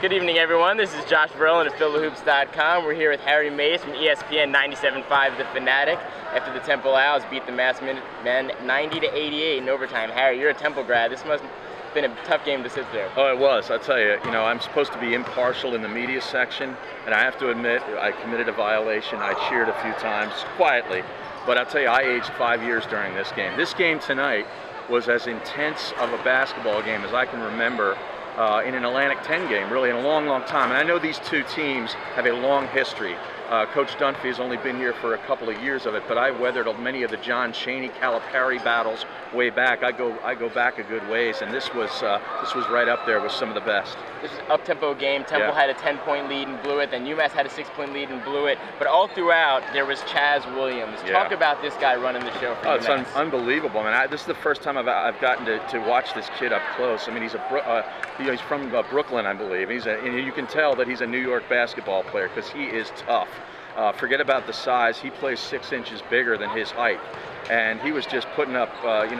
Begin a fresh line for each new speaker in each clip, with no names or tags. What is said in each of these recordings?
Good evening, everyone. This is Josh Verlin of PhilHoops.com. We're here with Harry Mays from ESPN 97.5 The Fanatic after the Temple Owls beat the Mass men 90-88 in overtime. Harry, you're a Temple grad. This must have been a tough game to sit through.
Oh, it was. I tell you, I'm supposed to be impartial in the media section, and I have to admit, I committed a violation. I cheered a few times quietly, but I'll tell you, I aged 5 years during this game. This game tonight was as intense of a basketball game as I can remember in an Atlantic 10 game, really in a long, long time. And I know these two teams have a long history. Coach Dunphy has only been here for a couple of years of it, but I weathered many of the John Chaney, Calipari battles way back. I go back a good ways, and this was right up there with some of the best.
This was an up-tempo game. Temple had a 10-point lead and blew it. Then UMass had a 6-point lead and blew it. But all throughout, there was Chaz Williams. Talk about this guy running the show for UMass.
It's unbelievable. I mean, this is the first time I've gotten to watch this kid up close. I mean, he's from Brooklyn, I believe. And you can tell that he's a New York basketball player because he is tough. Forget about the size. He plays 6 inches bigger than his height. And he was just putting up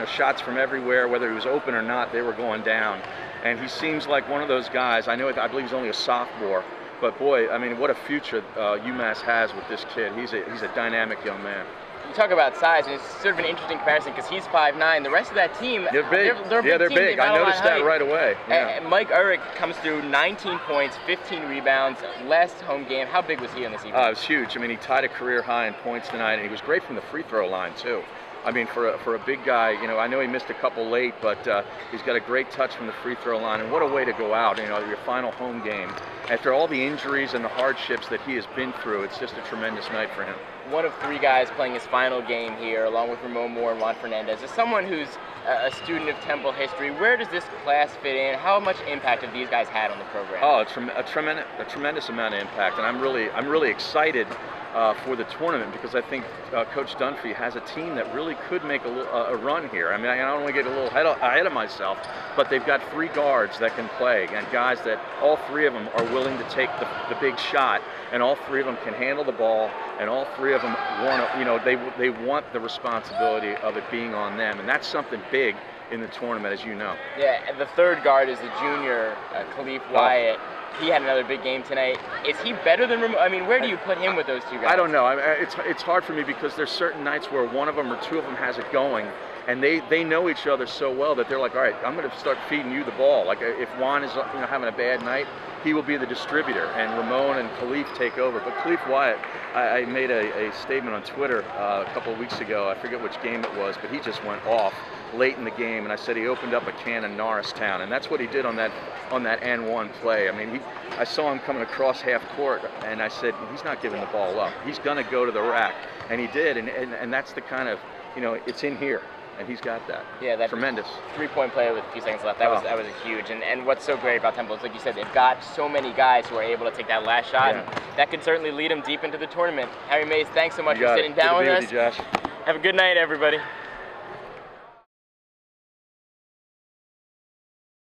shots from everywhere, whether he was open or not, they were going down. And he seems like one of those guys. I believe he's only a sophomore, but boy, I mean, what a future UMass has with this kid. He's a dynamic young man.
You talk about size, and it's sort of an interesting comparison because he's 5'9". The rest of that team,
they're big. They're big. I noticed that right away. Yeah.
And Mike Urich comes through 19 points, 15 rebounds, last home game. How big was he on this evening?
It was huge. I mean, he tied a career high in points tonight, and he was great from the free throw line too. I mean, for a big guy, I know he missed a couple late, but he's got a great touch from the free throw line, and what a way to go out, your final home game. After all the injuries and the hardships that he has been through, it's just a tremendous night for him.
One of 3 guys playing his final game here, along with Ramon Moore and Juan Fernandez. As someone who's a student of Temple history, where does this class fit in? How much impact have these guys had on the program?
Oh, a tremendous amount of impact, and I'm really excited for the tournament because I think Coach Dunphy has a team that really could make a run here. I mean, I don't want to get a little ahead of myself, but they've got 3 guards that can play, and guys that all 3 of them are willing to take the big shot, and all 3 of them can handle the ball, and all 3 of them want they want the responsibility of it being on them, and that's something big in the tournament, as you know. Yeah,
and the 3rd guard is the junior, Khalif Wyatt. He had another big game tonight. Is he better than Ramon? I mean, where do you put him with those 2 guys?
I don't know. It's hard for me because there's certain nights where one of them or 2 of them has it going, and they know each other so well that they're like, all right, I'm going to start feeding you the ball. Like if Juan is having a bad night, he will be the distributor, and Ramon and Khalif take over. But Khalif Wyatt, I made a statement on Twitter a couple of weeks ago. I forget which game it was, but he just went off late in the game, and I said he opened up a can in Norristown, and that's what he did on that N1 play. I mean, I saw him coming across half court, and I said he's not giving the ball up. He's going to go to the rack, and he did, and that's the kind of it's in here. And he's got that.
Yeah, that's
tremendous.
3-point play with a few seconds left. That was a huge. And what's so great about Temple is, like you said, they've got so many guys who are able to take that last shot.
Yeah.
And that could certainly lead them deep into the tournament. Harry Mays, thanks so much for sitting
down
with us.
Good to be with you, Josh.
Have a good night, everybody.